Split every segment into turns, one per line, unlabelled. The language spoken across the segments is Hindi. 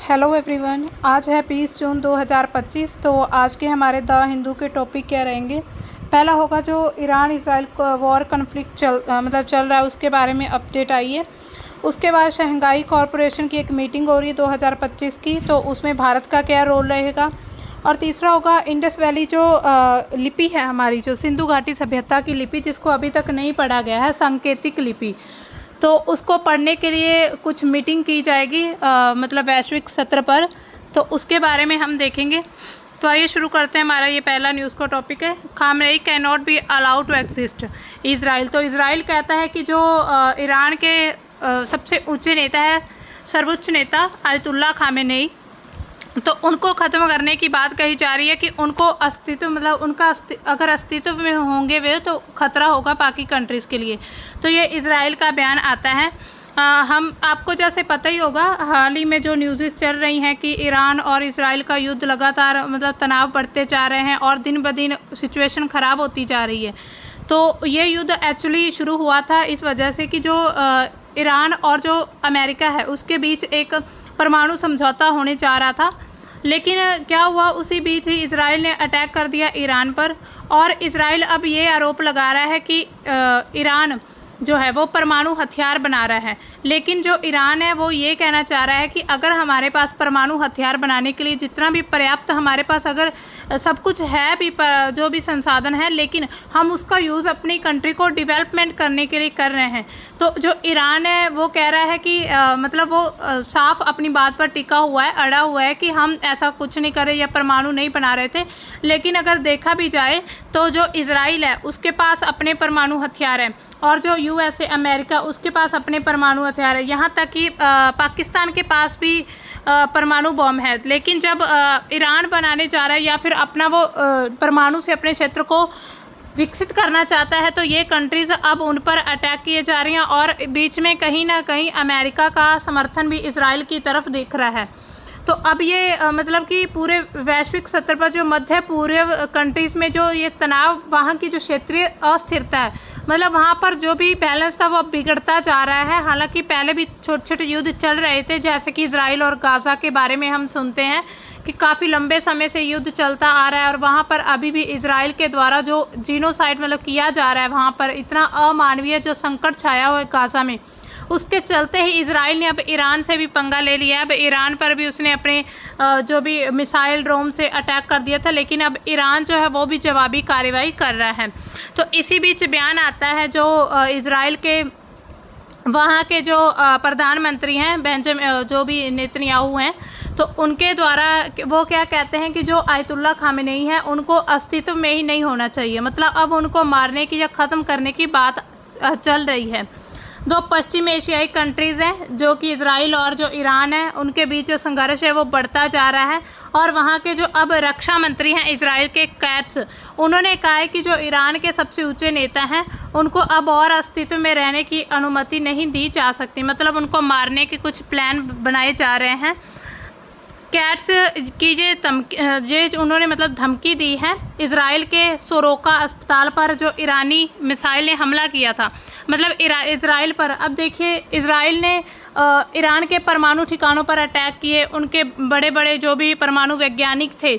हेलो एवरीवन, आज है 20 जून 2025। तो आज के हमारे द हिंदू के टॉपिक क्या रहेंगे। पहला होगा जो ईरान इसराइल वॉर कन्फ्लिक्ट चल रहा है उसके बारे में अपडेट आई है। उसके बाद शंघाई कॉरपोरेशन की एक मीटिंग हो रही है 2025 की, तो उसमें भारत का क्या रोल रहेगा। और तीसरा होगा इंडस वैली जो लिपि है हमारी, जो सिंधु घाटी सभ्यता की लिपि जिसको अभी तक नहीं पढ़ा गया है, सांकेतिक लिपि, तो उसको पढ़ने के लिए कुछ मीटिंग की जाएगी मतलब वैश्विक सत्र पर, तो उसके बारे में हम देखेंगे। तो आइए शुरू करते हैं। हमारा ये पहला न्यूज़ का टॉपिक है, Khamenei can not be allowed to exist Israel. तो इज़राइल कहता है कि जो ईरान के सबसे ऊंचे नेता है, सर्वोच्च नेता आयतुल्ला खामेनेई, तो उनको ख़त्म करने की बात कही जा रही है कि उनको अस्तित्व उनका अगर अस्तित्व में होंगे वे तो ख़तरा होगा बाकी कंट्रीज़ के लिए। तो ये इज़राइल का बयान आता है। हम आपको जैसे पता ही होगा, हाल ही में जो न्यूज़ चल रही हैं कि ईरान और इज़राइल का युद्ध लगातार तनाव बढ़ते जा रहे हैं और दिन ब दिन सिचुएशन ख़राब होती जा रही है। तो ये युद्ध एक्चुअली शुरू हुआ था इस वजह से कि जो ईरान और जो अमेरिका है उसके बीच एक परमाणु समझौता होने जा रहा था, लेकिन क्या हुआ, उसी बीच ही इज़राइल ने अटैक कर दिया ईरान पर। और इज़राइल अब ये आरोप लगा रहा है कि ईरान जो है वो परमाणु हथियार बना रहा है, लेकिन जो ईरान है वो ये कहना चाह रहा है कि अगर हमारे पास परमाणु हथियार बनाने के लिए जितना भी पर्याप्त हमारे पास अगर सब कुछ है भी, जो भी संसाधन है, लेकिन हम उसका यूज़ अपनी कंट्री को डेवलपमेंट करने के लिए कर रहे हैं। तो जो ईरान है वो कह रहा है कि वो साफ अपनी बात पर टिका हुआ है, अड़ा हुआ है कि हम ऐसा कुछ नहीं कर रहे या परमाणु नहीं बना रहे थे। लेकिन अगर देखा भी जाए तो जो इज़राइल है उसके पास अपने परमाणु हथियार हैं और जो यूएसए अमेरिका उसके पास अपने परमाणु हथियार है, यहाँ तक कि पाकिस्तान के पास भी परमाणु बॉम्ब है। लेकिन जब ईरान बनाने जा रहा है या फिर अपना वो परमाणु से अपने क्षेत्र को विकसित करना चाहता है, तो ये कंट्रीज़ अब उन पर अटैक किए जा रही हैं और बीच में कहीं ना कहीं अमेरिका का समर्थन भी इज़राइल की तरफ दिख रहा है। तो अब ये कि पूरे वैश्विक स्तर पर जो मध्य पूर्व कंट्रीज़ में जो ये तनाव, वहाँ की जो क्षेत्रीय अस्थिरता है, वहाँ पर जो भी बैलेंस था वो बिगड़ता जा रहा है। हालांकि पहले भी छोटे छोटे युद्ध चल रहे थे, जैसे कि इज़राइल और गाज़ा के बारे में हम सुनते हैं कि काफ़ी लंबे समय से युद्ध चलता आ रहा है और वहाँ पर अभी भी इज़राइल के द्वारा जो जीनोसाइड किया जा रहा है, वहाँ पर इतना अमानवीय जो संकट छाया हुआ है गाज़ा में, उसके चलते ही इज़राइल ने अब ईरान से भी पंगा ले लिया है। अब ईरान पर भी उसने अपने जो भी मिसाइल ड्रोन से अटैक कर दिया था, लेकिन अब ईरान जो है वो भी जवाबी कार्रवाई कर रहा है। तो इसी बीच बयान आता है जो इज़राइल के वहाँ के जो प्रधानमंत्री हैं बेंजामिन, जो भी नेतन्याहू हैं, तो उनके द्वारा वो क्या कहते हैं कि जो आयतुल्ला खामेनेई हैं उनको अस्तित्व में ही नहीं होना चाहिए। अब उनको मारने की या ख़त्म करने की बात चल रही है। दो पश्चिम एशियाई कंट्रीज़ हैं जो कि इज़राइल और जो ईरान है, उनके बीच जो संघर्ष है वो बढ़ता जा रहा है। और वहाँ के जो अब रक्षा मंत्री हैं इज़राइल के, कैट्स, उन्होंने कहा है कि जो ईरान के सबसे ऊंचे नेता हैं उनको अब और अस्तित्व में रहने की अनुमति नहीं दी जा सकती। उनको मारने के कुछ प्लान बनाए जा रहे हैं। कैट्स की ये उन्होंने धमकी दी है इज़राइल के सोरोका अस्पताल पर जो ईरानी मिसाइल ने हमला किया था, इज़राइल पर। अब देखिए, इज़राइल ने ईरान के परमाणु ठिकानों पर अटैक किए, उनके बड़े बड़े जो भी परमाणु वैज्ञानिक थे,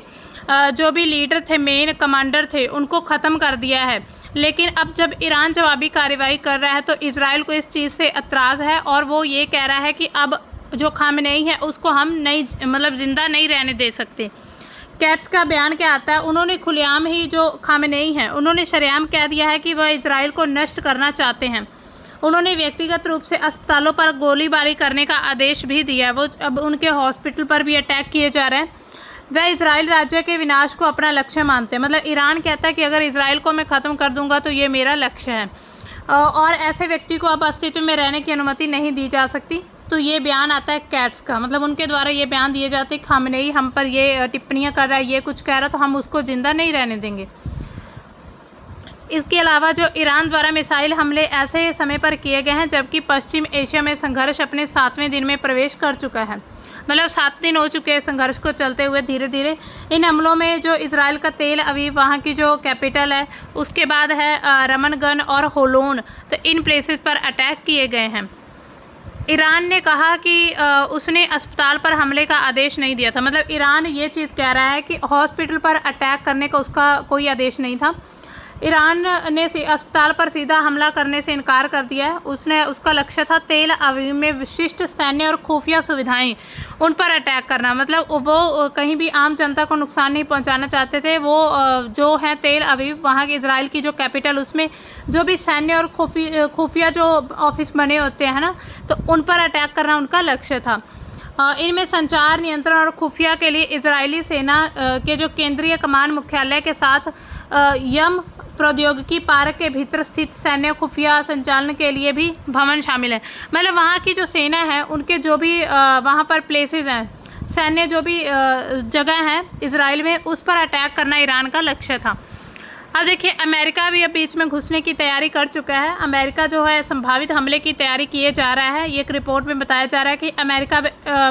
जो भी लीडर थे, मेन कमांडर थे, उनको ख़त्म कर दिया है। लेकिन अब जब ईरान जवाबी कार्रवाई कर रहा है तो इज़राइल को इस चीज़ से एतराज़ है और वो ये कह रहा है कि अब जो खामेनेई है उसको हम नहीं ज़िंदा नहीं रहने दे सकते। कैट्स का बयान क्या आता है, उन्होंने खुलेआम ही जो खामेनेई है उन्होंने शरेआम कह दिया है कि वह इज़राइल को नष्ट करना चाहते हैं। उन्होंने व्यक्तिगत रूप से अस्पतालों पर गोलीबारी करने का आदेश भी दिया है। वो अब उनके हॉस्पिटल पर भी अटैक किए जा रहे हैं। वह इज़राइल राज्य के विनाश को अपना लक्ष्य मानते हैं। ईरान कहता है कि अगर इज़राइल को मैं ख़त्म कर दूंगा तो ये मेरा लक्ष्य है और ऐसे व्यक्ति को अब अस्तित्व में रहने की अनुमति नहीं दी जा सकती। तो ये बयान आता है कैट्स का, उनके द्वारा ये बयान दिए जाते हैं खामेनेई हम पर ये टिप्पणियां कर रहा है, ये कुछ कह रहा है, तो हम उसको ज़िंदा नहीं रहने देंगे। इसके अलावा जो ईरान द्वारा मिसाइल हमले ऐसे समय पर किए गए हैं जबकि पश्चिम एशिया में संघर्ष अपने 7वें दिन में प्रवेश कर चुका है। 7 दिन हो चुके हैं संघर्ष को चलते हुए धीरे धीरे। इन हमलों में जो इज़राइल का तेल अवीव, वहाँ की जो कैपिटल है, उसके बाद है रमनगन और होलोन, तो इन प्लेसेस पर अटैक किए गए हैं। ईरान ने कहा कि उसने अस्पताल पर हमले का आदेश नहीं दिया था। मतलब ईरान ये चीज़ कह रहा है कि हॉस्पिटल पर अटैक करने का उसका कोई आदेश नहीं था। ईरान ने अस्पताल पर सीधा हमला करने से इनकार कर दिया है। उसका लक्ष्य था तेल अवीव में विशिष्ट सैन्य और खुफिया सुविधाएं उन पर अटैक करना। मतलब वो कहीं भी आम जनता को नुकसान नहीं पहुंचाना चाहते थे। वो जो है तेल अवीव, वहाँ के इजराइल की जो कैपिटल, उसमें जो भी सैन्य और खुफिया जो ऑफिस बने होते हैं ना, तो उन पर अटैक करना उनका लक्ष्य था। इनमें संचार नियंत्रण और खुफिया के लिए इजरायली सेना के जो केंद्रीय कमान मुख्यालय के साथ यम प्रौद्योगिकी पार्क के भीतर स्थित सैन्य खुफिया संचालन के लिए भी भवन शामिल है। मतलब वहाँ की जो सेना है, उनके जो भी वहाँ पर प्लेसेस हैं, सैन्य जो भी जगह हैं इजराइल में, उस पर अटैक करना ईरान का लक्ष्य था। अब देखिए, अमेरिका भी अब बीच में घुसने की तैयारी कर चुका है। अमेरिका जो है संभावित हमले की तैयारी किए जा रहा है। ये एक रिपोर्ट में बताया जा रहा है कि अमेरिका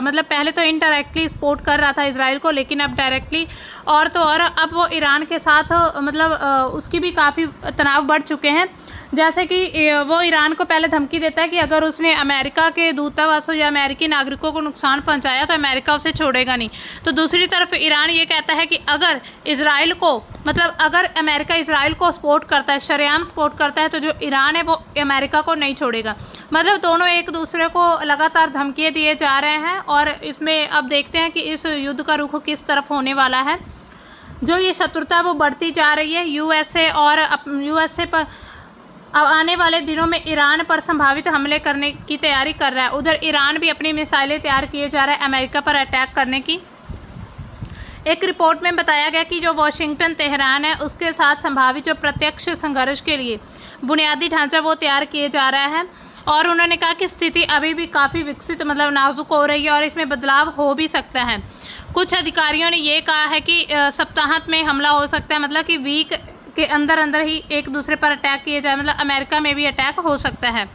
मतलब पहले तो इनडायरेक्टली सपोर्ट कर रहा था इजराइल को, लेकिन अब डायरेक्टली और तो और अब वो ईरान के साथ मतलब उसकी भी काफ़ी तनाव बढ़ चुके हैं। जैसे कि वो ईरान को पहले धमकी देता है कि अगर उसने अमेरिका के दूतावासों या अमेरिकी नागरिकों को नुकसान पहुंचाया तो अमेरिका उसे छोड़ेगा नहीं। तो दूसरी तरफ ईरान ये कहता है कि अगर इजराइल को, मतलब अगर अमेरिका इजराइल को सपोर्ट करता है, शरेआम सपोर्ट करता है, तो जो ईरान है वो अमेरिका को नहीं छोड़ेगा। मतलब दोनों एक दूसरे को लगातार धमकियाँ दिए जा रहे हैं और इसमें अब देखते हैं कि इस युद्ध का रुख किस तरफ होने वाला है। जो ये शत्रुता वो बढ़ती जा रही है। यूएसए पर अब आने वाले दिनों में ईरान पर संभावित हमले करने की तैयारी कर रहा है। उधर ईरान भी अपनी मिसाइलें तैयार किए जा रहा है अमेरिका पर अटैक करने की। एक रिपोर्ट में बताया गया कि जो वाशिंगटन तेहरान है, उसके साथ संभावित जो प्रत्यक्ष संघर्ष के लिए बुनियादी ढांचा वो तैयार किए जा रहा है। और उन्होंने कहा कि स्थिति अभी भी काफ़ी विकसित, मतलब नाजुक हो रही है और इसमें बदलाव हो भी सकता है। कुछ अधिकारियों ने ये कहा है कि सप्ताहांत में हमला हो सकता है, मतलब कि वीक के अंदर अंदर ही एक दूसरे पर अटैक किए जाए। मतलब अमेरिका में भी अटैक हो सकता है।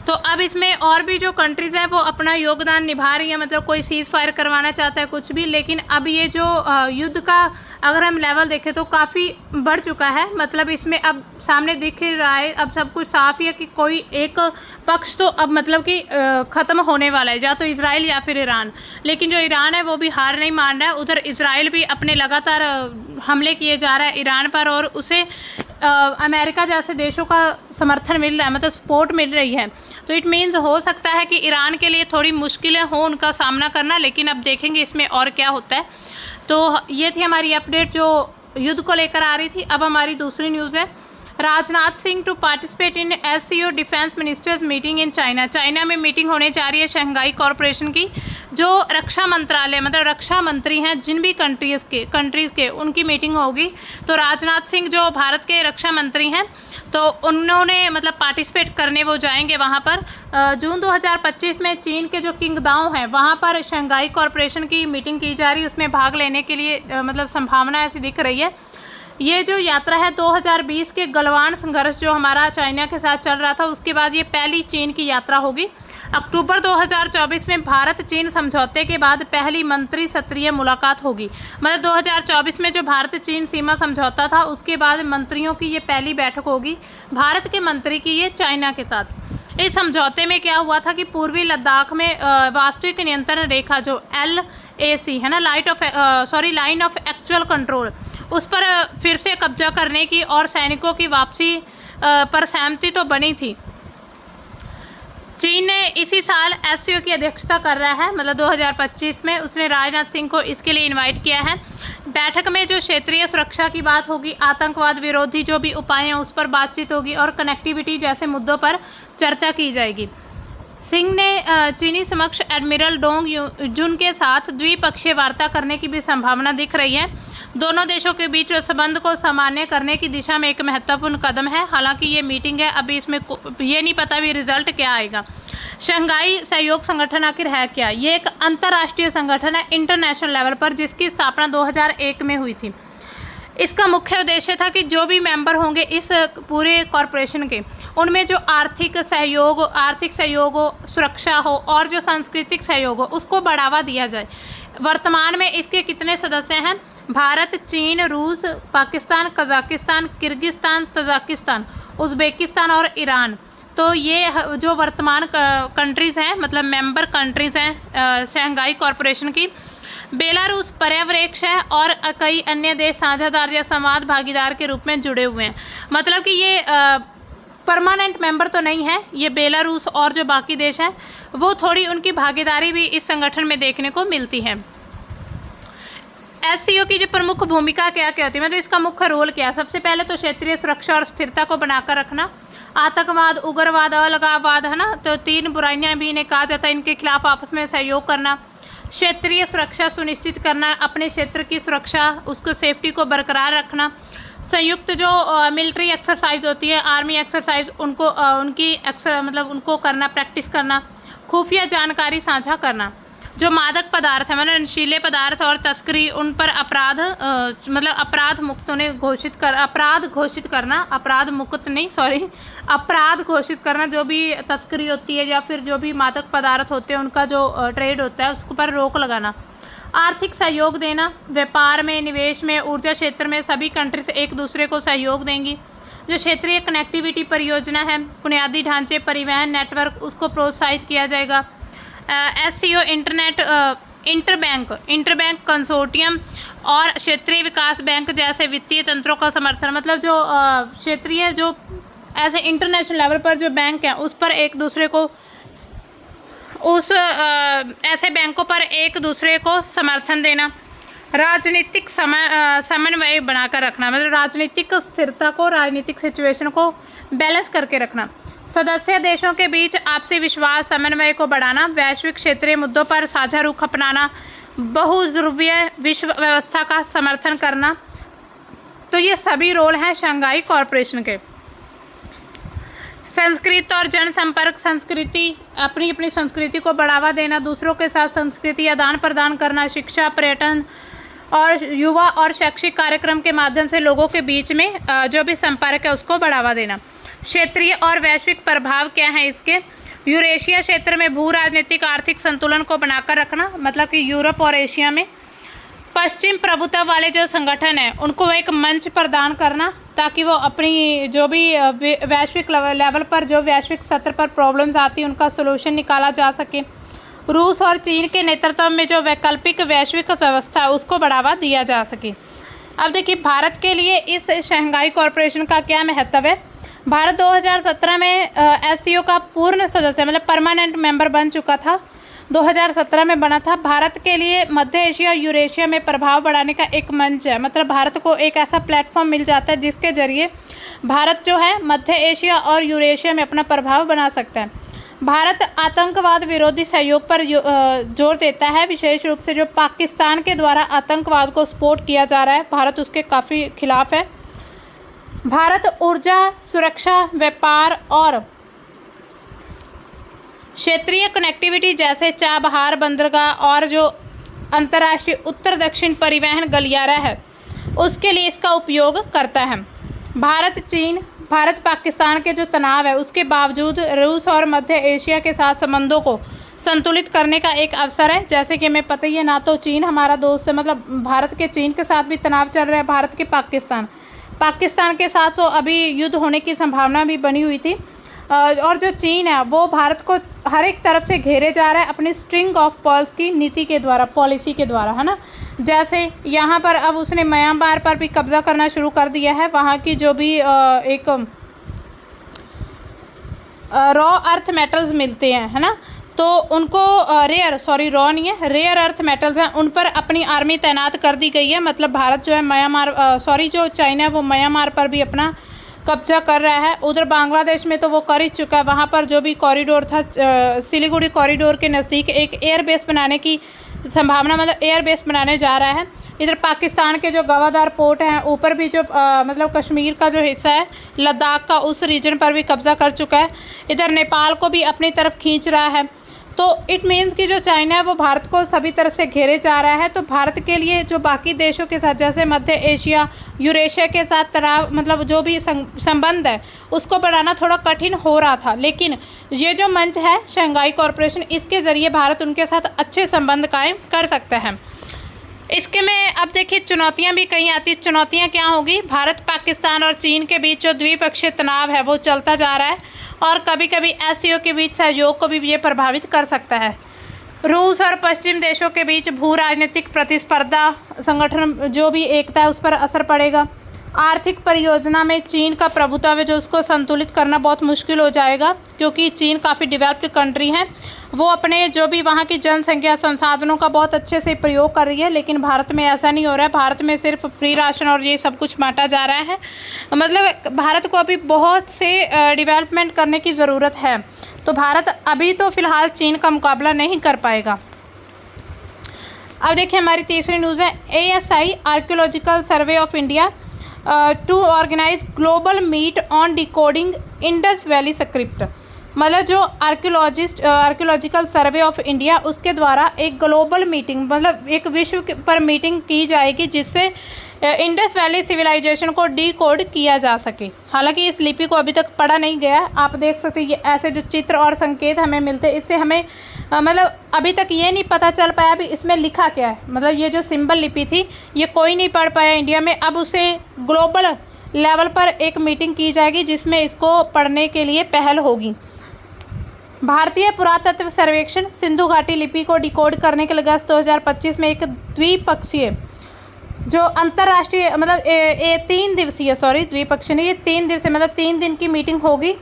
तो अब इसमें और भी जो कंट्रीज़ हैं वो अपना योगदान निभा रही है। मतलब कोई सीज़ फायर करवाना चाहता है, कुछ भी। लेकिन अब ये जो युद्ध का अगर हम लेवल देखें तो काफ़ी बढ़ चुका है। मतलब इसमें अब सामने दिख रहा है, अब सब कुछ साफ ही है कि कोई एक पक्ष तो अब मतलब कि ख़त्म होने वाला है, या तो इजराइल या फिर ईरान। लेकिन जो ईरान है वो भी हार नहीं मान रहा है। उधर इजराइल भी अपने लगातार हमले किए जा रहा है ईरान पर, और उसे अमेरिका जैसे देशों का समर्थन मिल रहा है, मतलब सपोर्ट मिल रही है। तो इट मीन्स हो सकता है कि ईरान के लिए थोड़ी मुश्किलें हों उनका सामना करना, लेकिन अब देखेंगे इसमें और क्या होता है। तो ये थी हमारी अपडेट जो युद्ध को लेकर आ रही थी। अब हमारी दूसरी न्यूज़ है, Rajnath Singh to participate in SCO defence ministers meeting in China. China में मीटिंग होने जा रही है शंघाई कॉरपोरेशन की। जो रक्षा मंत्रालय, मतलब रक्षा मंत्री हैं जिन भी कंट्रीज़ के उनकी मीटिंग होगी। तो राजनाथ सिंह जो भारत के रक्षा मंत्री हैं, तो उन्होंने मतलब पार्टिसिपेट करने वो जाएंगे वहाँ पर। जून 2025 में चीन के जो किंगदाओ हैं वहाँ पर शंघाई कॉरपोरेशन की मीटिंग की जा रही है। उसमें भाग लेने के लिए मतलब संभावना ऐसी दिख रही है। ये जो यात्रा है 2020 के गलवान संघर्ष जो हमारा चाइना के साथ चल रहा था, उसके बाद ये पहली चीन की यात्रा होगी। अक्टूबर 2024 में भारत चीन समझौते के बाद पहली मंत्री स्तरीय मुलाकात होगी। मतलब 2024 में जो भारत चीन सीमा समझौता था, उसके बाद मंत्रियों की ये पहली बैठक होगी, भारत के मंत्री की ये चाइना के साथ। इस समझौते में क्या हुआ था कि पूर्वी लद्दाख में वास्तविक नियंत्रण रेखा जो LAC है ना, लाइन ऑफ एक्चुअल कंट्रोल, उस पर फिर से कब्जा करने की और सैनिकों की वापसी पर सहमति तो बनी थी। चीन ने इसी साल SCO की अध्यक्षता कर रहा है, मतलब 2025 में। उसने राजनाथ सिंह को इसके लिए इनवाइट किया है। बैठक में जो क्षेत्रीय सुरक्षा की बात होगी, आतंकवाद विरोधी जो भी उपाय हैं उस पर बातचीत होगी और कनेक्टिविटी जैसे मुद्दों पर चर्चा की जाएगी। सिंह ने चीनी समक्ष एडमिरल डोंग जुन के साथ द्विपक्षीय वार्ता करने की भी संभावना दिख रही है। दोनों देशों के बीच संबंध को सामान्य करने की दिशा में एक महत्वपूर्ण कदम है। हालांकि ये मीटिंग है, अभी इसमें ये नहीं पता भी रिजल्ट क्या आएगा। शंघाई सहयोग संगठन आखिर है क्या? ये एक अंतर्राष्ट्रीय संगठन है इंटरनेशनल लेवल पर, जिसकी स्थापना 2001 में हुई थी। इसका मुख्य उद्देश्य था कि जो भी मेंबर होंगे इस पूरे कॉरपोरेशन के, उनमें जो आर्थिक सहयोग हो, सुरक्षा हो और जो सांस्कृतिक सहयोग हो, उसको बढ़ावा दिया जाए। वर्तमान में इसके कितने सदस्य हैं? भारत, चीन, रूस, Pakistan, Kazakhstan, Kyrgyzstan, Tajikistan, Uzbekistan और ईरान। तो ये जो वर्तमान कंट्रीज़ हैं, मतलब मेंबर कंट्रीज़ हैं शंघाई कॉरपोरेशन की, बेलारूस पर्यवेक्षक है और कई अन्य देश साझेदार या संवाद भागीदार के रूप में जुड़े हुए हैं। मतलब कि ये परमानेंट मेंबर तो नहीं है, ये बेलारूस और जो बाकी देश हैं वो थोड़ी उनकी भागीदारी भी इस संगठन में देखने को मिलती है। एससीओ की जो प्रमुख भूमिका क्या क्या होती है, मतलब इसका मुख्य रोल क्या है? सबसे पहले तो क्षेत्रीय सुरक्षा और स्थिरता को बनाकर रखना, आतंकवाद, उग्रवाद, अलगाववाद, है ना, तो 3 बुराइयां भी इन्हें कहा जाता है, इनके खिलाफ आपस में सहयोग करना, क्षेत्रीय सुरक्षा सुनिश्चित करना, अपने क्षेत्र की सुरक्षा, उसको सेफ्टी को बरकरार रखना, संयुक्त जो मिलिट्री एक्सरसाइज होती है, आर्मी एक्सरसाइज, उनको मतलब उनको करना, प्रैक्टिस करना, खुफिया जानकारी साझा करना, जो मादक पदार्थ है, मतलब नशीले पदार्थ और तस्करी, उन पर अपराध मतलब अपराध मुक्त उन्हें अपराध घोषित करना, जो भी तस्करी होती है या फिर जो भी मादक पदार्थ होते हैं उनका जो ट्रेड होता है उसके पर रोक लगाना, आर्थिक सहयोग देना, व्यापार में, निवेश में, ऊर्जा क्षेत्र में सभी कंट्रीज एक दूसरे को सहयोग देंगी, जो क्षेत्रीय कनेक्टिविटी परियोजना है, बुनियादी ढांचे, परिवहन नेटवर्क, उसको प्रोत्साहित किया जाएगा। एससीओ इंटरबैंक कंसोर्टियम और क्षेत्रीय विकास बैंक जैसे वित्तीय तंत्रों का समर्थन, मतलब जो क्षेत्रीय जो ऐसे इंटरनेशनल लेवल पर जो बैंक हैं उस पर एक दूसरे को ऐसे बैंकों पर एक दूसरे को समर्थन देना, राजनीतिक समन्वय बनाकर रखना, मतलब राजनीतिक स्थिरता को, राजनीतिक सिचुएशन को बैलेंस करके रखना, सदस्य देशों के बीच आपसी विश्वास समन्वय को बढ़ाना, वैश्विक क्षेत्रीय मुद्दों पर साझा रुख अपनाना, बहुध्रुवीय विश्व व्यवस्था का समर्थन करना। तो ये सभी रोल हैं शंघाई कॉरपोरेशन के। संस्कृति और जनसंपर्क, संस्कृति, अपनी अपनी संस्कृति को बढ़ावा देना, दूसरों के साथ संस्कृति आदान प्रदान करना, शिक्षा, पर्यटन और युवा और शैक्षिक कार्यक्रम के माध्यम से लोगों के बीच में जो भी संपर्क है उसको बढ़ावा देना। क्षेत्रीय और वैश्विक प्रभाव क्या है इसके? यूरेशिया क्षेत्र में भू राजनीतिक आर्थिक संतुलन को बनाकर रखना, मतलब कि यूरोप और एशिया में पश्चिम प्रभुत्व वाले जो संगठन है उनको एक मंच प्रदान करना ताकि वो अपनी जो भी वैश्विक लेवल पर जो वैश्विक सत्र पर प्रॉब्लम्स आती हैं उनका सोल्यूशन निकाला जा सके। रूस और चीन के नेतृत्व में जो वैकल्पिक वैश्विक व्यवस्था है उसको बढ़ावा दिया जा सके। अब देखिए भारत के लिए इस शंघाई कॉरपोरेशन का क्या महत्व है। भारत 2017 में एससीओ का पूर्ण सदस्य मतलब परमानेंट मेंबर बन चुका था, 2017 में बना था। भारत के लिए मध्य एशिया और यूरेशिया में प्रभाव बढ़ाने का एक मंच है, मतलब भारत को एक ऐसा प्लेटफॉर्म मिल जाता है जिसके जरिए भारत जो है मध्य एशिया और यूरेशिया में अपना प्रभाव बना सकता है। भारत आतंकवाद विरोधी सहयोग पर जोर देता है, विशेष रूप से जो पाकिस्तान के द्वारा आतंकवाद को सपोर्ट किया जा रहा है, भारत उसके काफ़ी खिलाफ है। भारत ऊर्जा, सुरक्षा, व्यापार और क्षेत्रीय कनेक्टिविटी जैसे चाबहार बंदरगाह और जो अंतर्राष्ट्रीय उत्तर दक्षिण परिवहन गलियारा है उसके लिए इसका उपयोग करता है। भारत पाकिस्तान के जो तनाव है उसके बावजूद रूस और मध्य एशिया के साथ संबंधों को संतुलित करने का एक अवसर है। जैसे कि हमें पता ही है, ना तो चीन हमारा दोस्त है, मतलब भारत के चीन के साथ भी तनाव चल रहा है, भारत के पाकिस्तान के साथ तो अभी युद्ध होने की संभावना भी बनी हुई थी। और जो चीन है वो भारत को हर एक तरफ से घेरे जा रहा है अपनी स्ट्रिंग ऑफ पॉल्स की नीति के द्वारा, पॉलिसी के द्वारा, है ना। जैसे यहाँ पर अब उसने म्यांमार पर भी कब्जा करना शुरू कर दिया है। वहाँ की जो भी एक रॉ अर्थ मेटल्स मिलते हैं, है ना, तो उनको रेयर अर्थ मेटल्स हैं, उन पर अपनी आर्मी तैनात कर दी गई है। मतलब भारत जो है जो चाइना है वो म्यांमार पर भी अपना कब्जा कर रहा है। उधर बांग्लादेश में तो वो कर ही चुका है। वहाँ पर जो भी कॉरिडोर था, सिलीगुड़ी कॉरिडोर के नज़दीक एक एयरबेस बनाने की संभावना, मतलब एयरबेस बनाने जा रहा है। इधर पाकिस्तान के जो गवादार पोर्ट हैं ऊपर भी जो मतलब कश्मीर का जो हिस्सा है लद्दाख का, उस रीजन पर भी कब्जा कर चुका है। इधर नेपाल को भी अपनी तरफ खींच रहा है। तो इट मीन्स कि जो चाइना है वो भारत को सभी तरफ से घेरे जा रहा है। तो भारत के लिए जो बाकी देशों के साथ जैसे मध्य एशिया, यूरेशिया के साथ तनाव, मतलब जो भी संबंध है उसको बढ़ाना थोड़ा कठिन हो रहा था। लेकिन ये जो मंच है शंघाई कॉरपोरेशन, इसके ज़रिए भारत उनके साथ अच्छे संबंध कायम कर सकता है। इसके में अब देखिए चुनौतियां भी कहीं आती हैं। चुनौतियां क्या होगी? भारत, पाकिस्तान और चीन के बीच जो द्विपक्षीय तनाव है वो चलता जा रहा है और कभी कभी एससीओ के बीच सहयोग को भी ये प्रभावित कर सकता है। रूस और पश्चिम देशों के बीच भू राजनीतिक प्रतिस्पर्धा, संगठन जो भी एकता है उस पर असर पड़ेगा। आर्थिक परियोजना में चीन का प्रभुत्व जो उसको संतुलित करना बहुत मुश्किल हो जाएगा, क्योंकि चीन काफ़ी डेवलप्ड कंट्री है, वो अपने जो भी वहाँ की जनसंख्या संसाधनों का बहुत अच्छे से प्रयोग कर रही है। लेकिन भारत में ऐसा नहीं हो रहा है। भारत में सिर्फ फ्री राशन और ये सब कुछ बांटा जा रहा है। मतलब भारत को अभी बहुत से डेवलपमेंट करने की ज़रूरत है। तो भारत अभी तो फ़िलहाल चीन का मुकाबला नहीं कर पाएगा। अब देखिए हमारी तीसरी न्यूज़ है ASI archaeological survey of India to organise global meet on decoding Indus valley script. मतलब जो आर्कियोलॉजिकल सर्वे ऑफ इंडिया उसके द्वारा एक ग्लोबल मीटिंग, मतलब एक विश्व पर मीटिंग की जाएगी जिससे इंडस वैली सिविलाइजेशन को डिकोड किया जा सके। हालांकि इस लिपि को अभी तक पढ़ा नहीं गया है। आप देख सकते हैं ये ऐसे जो चित्र और संकेत हमें मिलते हैं, इससे हमें मतलब अभी तक ये नहीं पता चल पाया अभी इसमें लिखा क्या है। मतलब ये जो सिंबल लिपि थी ये कोई नहीं पढ़ पाया इंडिया में। अब उसे ग्लोबल लेवल पर एक मीटिंग की जाएगी जिसमें इसको पढ़ने के लिए पहल होगी। भारतीय पुरातत्व सर्वेक्षण सिंधु घाटी लिपि को डिकोड करने के लिए अगस्त 2025 में एक द्विपक्षीय जो अंतर्राष्ट्रीय मतलब 3 दिवसीय द्विपक्षीय नहीं, ये 3 दिवसीय मतलब 3 दिन की मीटिंग होगी।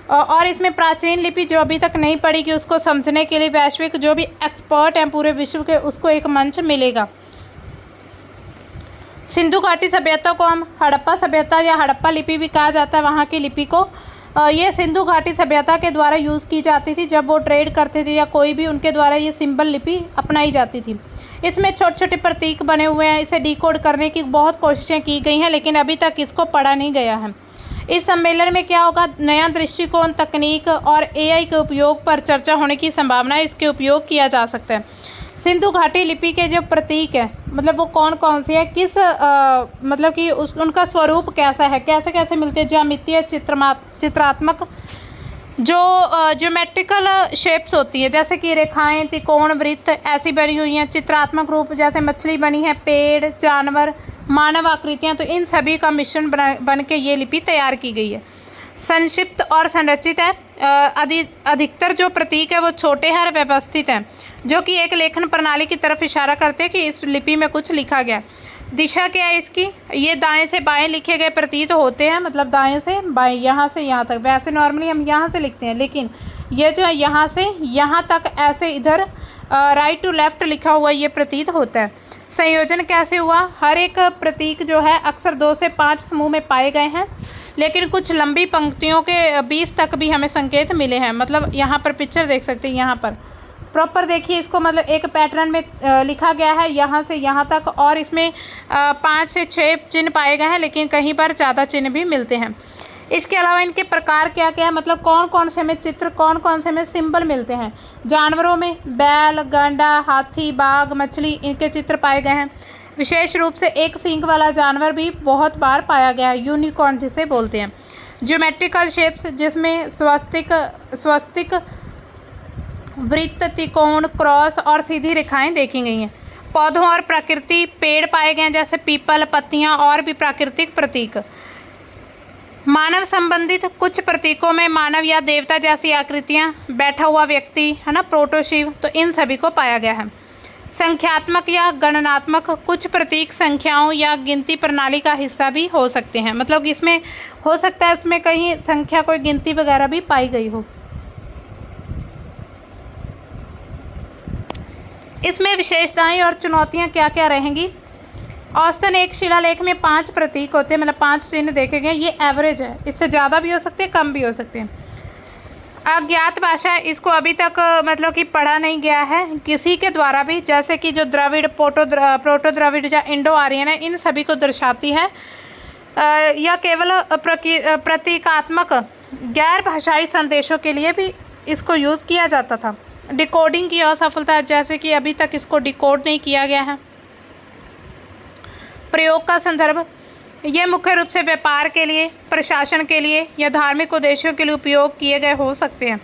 और इसमें प्राचीन लिपि जो अभी तक नहीं पढ़ी कि उसको समझने के लिए वैश्विक जो भी एक्सपर्ट हैं पूरे विश्व के उसको एक मंच मिलेगा। सिंधु घाटी सभ्यता को हम हड़प्पा सभ्यता या हड़प्पा लिपि भी कहा जाता है। वहाँ की लिपि को ये सिंधु घाटी सभ्यता के द्वारा यूज़ की जाती थी जब वो ट्रेड करते थे या कोई भी उनके द्वारा ये सिंबल लिपि अपनाई जाती थी। इसमें छोटे छोटे प्रतीक बने हुए हैं। इसे डिकोड करने की बहुत कोशिशें की गई हैं लेकिन अभी तक इसको पढ़ा नहीं गया है। इस सम्मेलन में क्या होगा? नया दृष्टिकोण, तकनीक और AI के उपयोग पर चर्चा होने की संभावना है। इसके उपयोग किया जा सकता है। सिंधु घाटी लिपि के जो प्रतीक है मतलब वो कौन कौन से हैं, किस मतलब कि उनका स्वरूप कैसा है, कैसे कैसे मिलते हैं? ज्यामितीय, चित्रात्मक जो ज्योमेट्रिकल शेप्स होती है जैसे कि रेखाएं, त्रिकोण, वृत्त ऐसी बनी हुई हैं। चित्रात्मक रूप जैसे मछली बनी है, पेड़, जानवर, मानव आकृतियां, तो इन सभी का मिश्रण बन के ये लिपि तैयार की गई है। संक्षिप्त और संरचित है। अधिकतर जो प्रतीक है वो छोटे हैं और व्यवस्थित हैं जो कि एक लेखन प्रणाली की तरफ इशारा करते हैं कि इस लिपि में कुछ लिखा गया। दिशा क्या है इसकी? ये दाएं से बाएं लिखे गए प्रतीत होते हैं, मतलब दाएं से बाएं, यहाँ से यहाँ तक। वैसे नॉर्मली हम यहाँ से लिखते हैं लेकिन ये जो है यहाँ से यहाँ तक ऐसे इधर राइट टू लेफ्ट लिखा हुआ ये प्रतीत होता है। संयोजन कैसे हुआ? हर एक प्रतीक जो है अक्सर 2 से 5 समूह में पाए गए हैं लेकिन कुछ लंबी पंक्तियों के 20 तक भी हमें संकेत मिले हैं। मतलब यहाँ पर पिक्चर देख सकते हैं, यहाँ पर प्रॉपर देखिए इसको, मतलब एक पैटर्न में लिखा गया है यहाँ से यहाँ तक और इसमें 5 से 6 चिन्ह पाए गए हैं लेकिन कहीं पर ज़्यादा चिन्ह भी मिलते हैं। इसके अलावा इनके प्रकार क्या क्या है, मतलब कौन कौन से हमें चित्र, कौन कौन से हमें सिंबल मिलते हैं। जानवरों में बैल, गंडा, हाथी, बाघ, मछली, इनके चित्र पाए गए हैं। विशेष रूप से एक सींग वाला जानवर भी बहुत बार पाया गया है, यूनिकॉर्न जिसे बोलते हैं। ज्योमेट्रिकल शेप्स जिसमें स्वस्तिक, वृत्त, त्रिकोण, क्रॉस और सीधी रेखाएं देखी गई हैं। पौधों और प्रकृति, पेड़ पाए गए हैं जैसे पीपल, पत्तियां और भी प्राकृतिक प्रतीक। मानव संबंधित कुछ प्रतीकों में मानव या देवता जैसी आकृतियां, बैठा हुआ व्यक्ति है ना, प्रोटोशिव, तो इन सभी को पाया गया है। संख्यात्मक या गणनात्मक कुछ प्रतीक संख्याओं या गिनती प्रणाली का हिस्सा भी हो सकते हैं। मतलब इसमें हो सकता है उसमें कहीं संख्या, कोई गिनती वगैरह भी पाई गई हो। इसमें विशेषताएं और चुनौतियां क्या क्या रहेंगी? औसतन एक शिलालेख में 5 प्रतीक होते हैं, मतलब 5 चिन्ह देखे गए। ये एवरेज है, इससे ज़्यादा भी हो सकते हैं, कम भी हो सकते हैं। अज्ञात भाषा, इसको अभी तक मतलब कि पढ़ा नहीं गया है किसी के द्वारा भी, जैसे कि जो द्रविड़, प्रोटो द्रविड़ या इंडो आर्यन है, इन सभी को दर्शाती है। यह केवल प्रतीकात्मक गैर भाषाई संदेशों के लिए भी इसको यूज़ किया जाता था। डिकोडिंग की असफलता, जैसे कि अभी तक इसको डिकोड नहीं किया गया है। प्रयोग का संदर्भ, यह मुख्य रूप से व्यापार के लिए, प्रशासन के लिए या धार्मिक उद्देश्यों के लिए उपयोग किए गए हो सकते हैं,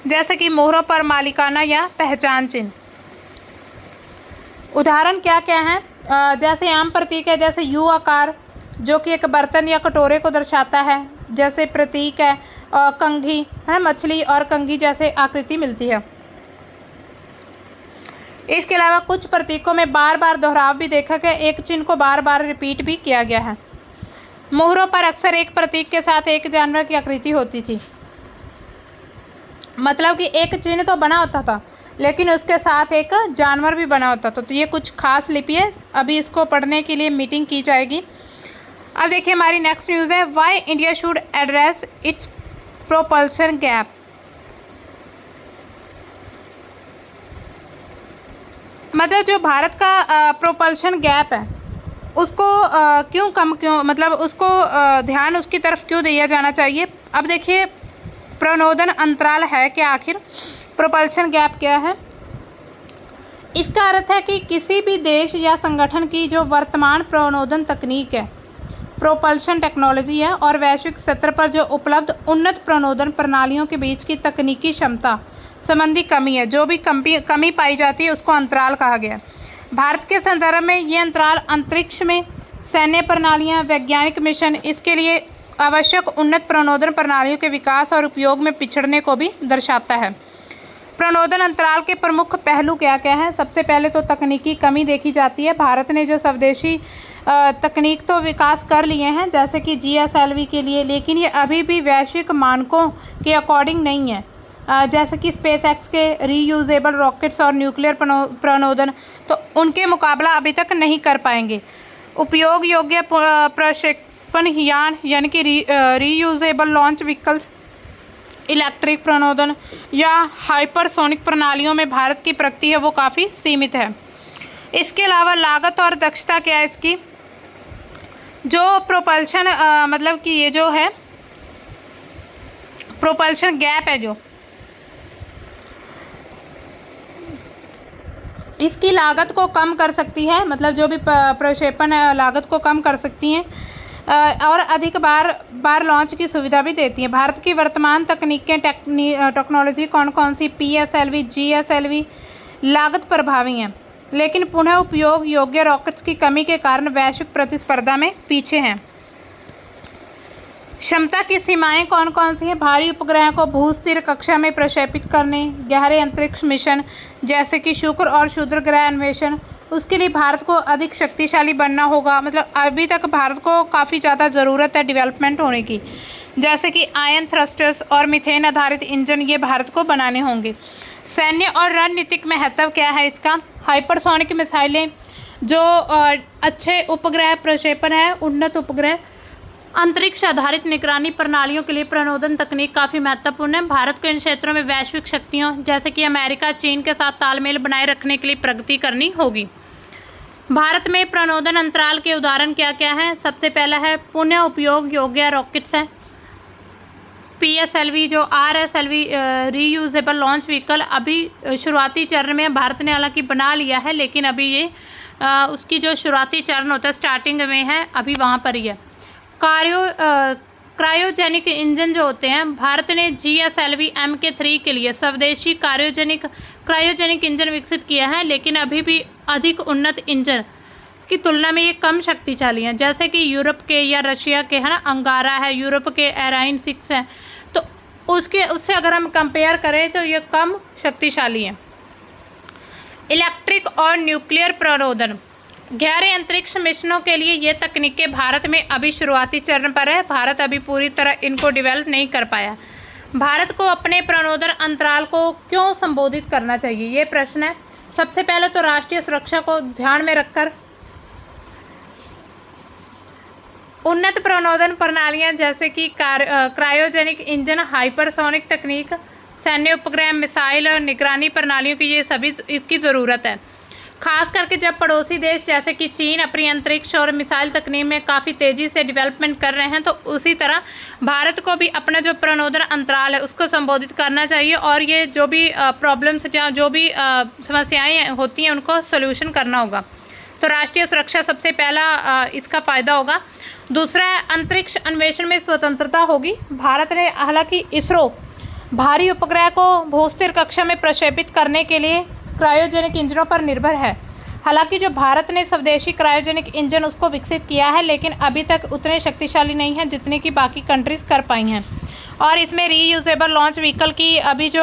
जैसे कि मोहरों पर मालिकाना या पहचान चिन्ह। उदाहरण क्या क्या हैं? जैसे आम प्रतीक है, जैसे यू आकार जो कि एक बर्तन या कटोरे को दर्शाता है। जैसे प्रतीक है कंघी, है ना, मछली और कंघी जैसे आकृति मिलती है। इसके अलावा कुछ प्रतीकों में बार बार दोहराव भी देखा गया, एक चिन्ह को बार बार रिपीट भी किया गया है। मोहरों पर अक्सर एक प्रतीक के साथ एक जानवर की आकृति होती थी, मतलब कि एक चिन्ह तो बना होता था लेकिन उसके साथ एक जानवर भी बना होता था। तो ये कुछ खास लिपि है, अभी इसको पढ़ने के लिए मीटिंग की जाएगी। अब देखिए हमारी नेक्स्ट न्यूज़ है, why India should address it's propulsion gap. मतलब जो भारत का प्रोपल्शन गैप है उसको मतलब उसको ध्यान उसकी तरफ क्यों दिया जाना चाहिए। अब देखिए प्रणोदन अंतराल है क्या, आखिर प्रोपल्शन गैप क्या है? इसका अर्थ है कि किसी भी देश या संगठन की जो वर्तमान प्रणोदन तकनीक है, प्रोपल्शन टेक्नोलॉजी है, और वैश्विक स्तर पर जो उपलब्ध उन्नत प्रणोदन प्रणालियों के बीच की तकनीकी क्षमता संबंधी कमी है, जो भी कमी पाई जाती है उसको अंतराल कहा गया। भारत के संदर्भ में ये अंतराल अंतरिक्ष में सैन्य प्रणालियाँ, वैज्ञानिक मिशन, इसके लिए आवश्यक उन्नत प्रणोदन प्रणालियों के विकास और उपयोग में पिछड़ने को भी दर्शाता है। प्रणोदन अंतराल के प्रमुख पहलू क्या क्या हैं? सबसे पहले तो तकनीकी कमी देखी जाती है। भारत ने जो स्वदेशी तकनीक तो विकास कर लिए हैं जैसे कि GSLV के लिए, लेकिन ये अभी भी वैश्विक मानकों के अकॉर्डिंग नहीं है। जैसे कि SpaceX के रीयूजेबल रॉकेट्स और न्यूक्लियर प्रणोदन, तो उनके मुकाबला अभी तक नहीं कर पाएंगे। उपयोग योग्य प्रक्षेपण यान यानी कि रीयूजेबल लॉन्च व्हीकल्स, इलेक्ट्रिक प्रणोदन या हाइपरसोनिक प्रणालियों में भारत की प्रगति है वो काफ़ी सीमित है। इसके अलावा लागत और दक्षता क्या है इसकी? जो प्रोपल्शन मतलब कि ये जो है प्रोपल्शन गैप है, जो इसकी लागत को कम कर सकती है, मतलब जो भी प्रक्षेपण लागत को कम कर सकती हैं और अधिक बार लॉन्च की सुविधा भी देती है। भारत की वर्तमान तकनीकें टेक्नोलॉजी कौन कौन सी? PSLV, GSLV लागत प्रभावी हैं, लेकिन पुनः उपयोग योग्य रॉकेट्स की कमी के कारण वैश्विक प्रतिस्पर्धा में पीछे हैं। क्षमता की सीमाएं कौन कौन सी हैं? भारी उपग्रह को भूस्थिर कक्षा में प्रक्षेपित करने, गहरे अंतरिक्ष मिशन जैसे कि शुक्र और क्षुद्र ग्रह अन्वेषण, उसके लिए भारत को अधिक शक्तिशाली बनना होगा। मतलब अभी तक भारत को काफ़ी ज़्यादा ज़रूरत है डेवलपमेंट होने की, जैसे कि आयन थ्रस्टर्स और मीथेन आधारित इंजन ये भारत को बनाने होंगे। सैन्य और रणनीतिक महत्व क्या है इसका? हाइपरसोनिक मिसाइलें, जो अच्छे उपग्रह प्रक्षेपण है, उन्नत उपग्रह अंतरिक्ष आधारित निगरानी प्रणालियों के लिए प्रणोदन तकनीक काफ़ी महत्वपूर्ण है। भारत को इन क्षेत्रों में वैश्विक शक्तियों जैसे कि अमेरिका, चीन के साथ तालमेल बनाए रखने के लिए प्रगति करनी होगी। भारत में प्रणोदन अंतराल के उदाहरण क्या क्या हैं? सबसे पहला है पुनः उपयोग योग्य रॉकेट्स हैं, PSLV जो RSLV रीयूजेबल लॉन्च व्हीकल अभी शुरुआती चरण में भारत ने हालांकि बना लिया है, लेकिन अभी ये उसकी जो शुरुआती चरण होता है स्टार्टिंग में है, अभी वहाँ पर ही है। क्रायोजेनिक इंजन जो होते हैं, भारत ने GSLV Mk3 के लिए स्वदेशी क्रायोजेनिक इंजन विकसित किया है, लेकिन अभी भी अधिक उन्नत इंजन की तुलना में ये कम शक्तिशाली हैं, जैसे कि यूरोप के या रशिया के, है ना, अंगारा है, यूरोप के एराइन 6 है, तो उससे अगर हम कंपेयर करें तो ये कम शक्तिशाली हैं। इलेक्ट्रिक और न्यूक्लियर प्रणोदन, गहरे अंतरिक्ष मिशनों के लिए ये तकनीकें भारत में अभी शुरुआती चरण पर है। भारत अभी पूरी तरह इनको डेवलप नहीं कर पाया। भारत को अपने प्रणोदन अंतराल को क्यों संबोधित करना चाहिए, ये प्रश्न है। सबसे पहले तो राष्ट्रीय सुरक्षा को ध्यान में रखकर उन्नत प्रणोदन प्रणालियां जैसे कि क्रायोजेनिक इंजन, हाइपरसोनिक तकनीक, सैन्य उपग्रह, मिसाइल और निगरानी प्रणालियों की ये सभी इसकी ज़रूरत है। खास करके जब पड़ोसी देश जैसे कि चीन अपनी अंतरिक्ष और मिसाइल तकनीक में काफ़ी तेज़ी से डेवलपमेंट कर रहे हैं, तो उसी तरह भारत को भी अपना जो प्रणोदन अंतराल है उसको संबोधित करना चाहिए और ये जो भी प्रॉब्लम्स या जो भी समस्याएं होती हैं उनको सोल्यूशन करना होगा। तो राष्ट्रीय सुरक्षा सबसे पहला इसका फ़ायदा होगा। दूसरा, अंतरिक्ष अन्वेषण में स्वतंत्रता होगी। भारत ने हालांकि इसरो भारी उपग्रह को भूस्थिर कक्षा में प्रक्षेपित करने के लिए क्रायोजेनिक इंजनों पर निर्भर है। हालांकि जो भारत ने स्वदेशी क्रायोजेनिक इंजन उसको विकसित किया है, लेकिन अभी तक उतने शक्तिशाली नहीं है जितने कि बाकी कंट्रीज़ कर पाई हैं। और इसमें रीयूजेबल लॉन्च व्हीकल की अभी जो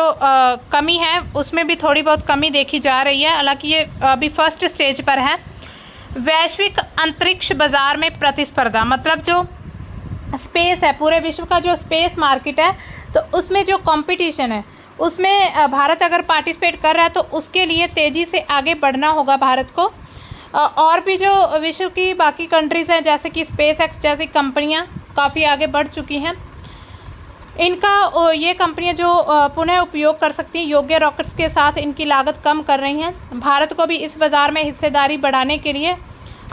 कमी है उसमें भी थोड़ी बहुत कमी देखी जा रही है। हालांकि ये अभी फर्स्ट स्टेज पर है। वैश्विक अंतरिक्ष बाजार में प्रतिस्पर्धा, मतलब जो स्पेस है, पूरे विश्व का जो स्पेस मार्केट है, तो उसमें जो कंपटीशन है उसमें भारत अगर पार्टिसिपेट कर रहा है तो उसके लिए तेज़ी से आगे बढ़ना होगा भारत को। और भी जो विश्व की बाकी कंट्रीज़ हैं जैसे कि स्पेस एक्स जैसी कंपनियां काफ़ी आगे बढ़ चुकी हैं। इनका ये कंपनियां जो पुनः उपयोग कर सकती हैं योग्य रॉकेट्स के साथ इनकी लागत कम कर रही हैं। भारत को भी इस बाज़ार में हिस्सेदारी बढ़ाने के लिए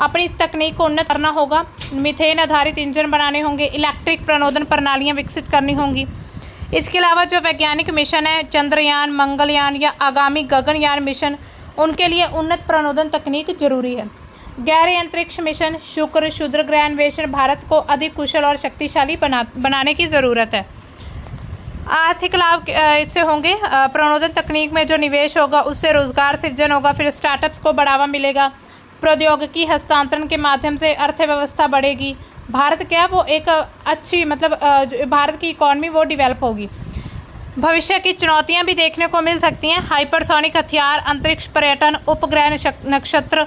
अपनी इस तकनीक को उन्नत करना होगा। मीथेन आधारित इंजन बनाने होंगे, इलेक्ट्रिक प्रणोदन प्रणालियाँ विकसित करनी होंगी। इसके अलावा जो वैज्ञानिक मिशन है, चंद्रयान, मंगलयान या आगामी गगनयान मिशन, उनके लिए उन्नत प्रणोदन तकनीक जरूरी है। गहरे अंतरिक्ष मिशन, शुक्र, क्षुद्र ग्रह अन्वेषण भारत को अधिक कुशल और शक्तिशाली बनाने की ज़रूरत है। आर्थिक लाभ इससे होंगे, प्रणोदन तकनीक में जो निवेश होगा उससे रोजगार सृजन होगा, फिर स्टार्टअप्स को बढ़ावा मिलेगा, प्रौद्योगिकी हस्तांतरण के माध्यम से अर्थव्यवस्था बढ़ेगी। भारत क्या वो एक अच्छी भारत की इकॉनमी वो डेवलप होगी। भविष्य की चुनौतियां भी देखने को मिल सकती हैं। हाइपरसोनिक हथियार, अंतरिक्ष पर्यटन, उपग्रह नक्षत्र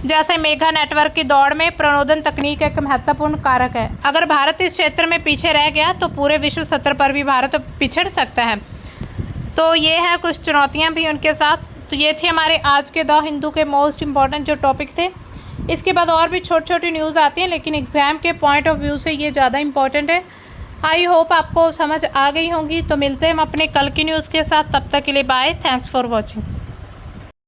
जैसे मेगा नेटवर्क की दौड़ में प्रणोदन तकनीक एक महत्वपूर्ण कारक है। अगर भारत इस क्षेत्र में पीछे रह गया तो पूरे विश्व स्तर पर भी भारत पिछड़ सकता है। तो ये है कुछ चुनौतियां भी उनके साथ। तो ये थी हमारे आज के द हिंदू के मोस्ट इम्पॉर्टेंट जो टॉपिक थे। इसके बाद और भी छोटी छोटी न्यूज़ आती हैं, लेकिन एग्ज़ाम के पॉइंट ऑफ व्यू से ये ज़्यादा इम्पॉर्टेंट है। आई होप आपको समझ आ गई होंगी। तो मिलते हैं हम अपने कल की न्यूज़ के साथ, तब तक के लिए बाय। Thanks for watching.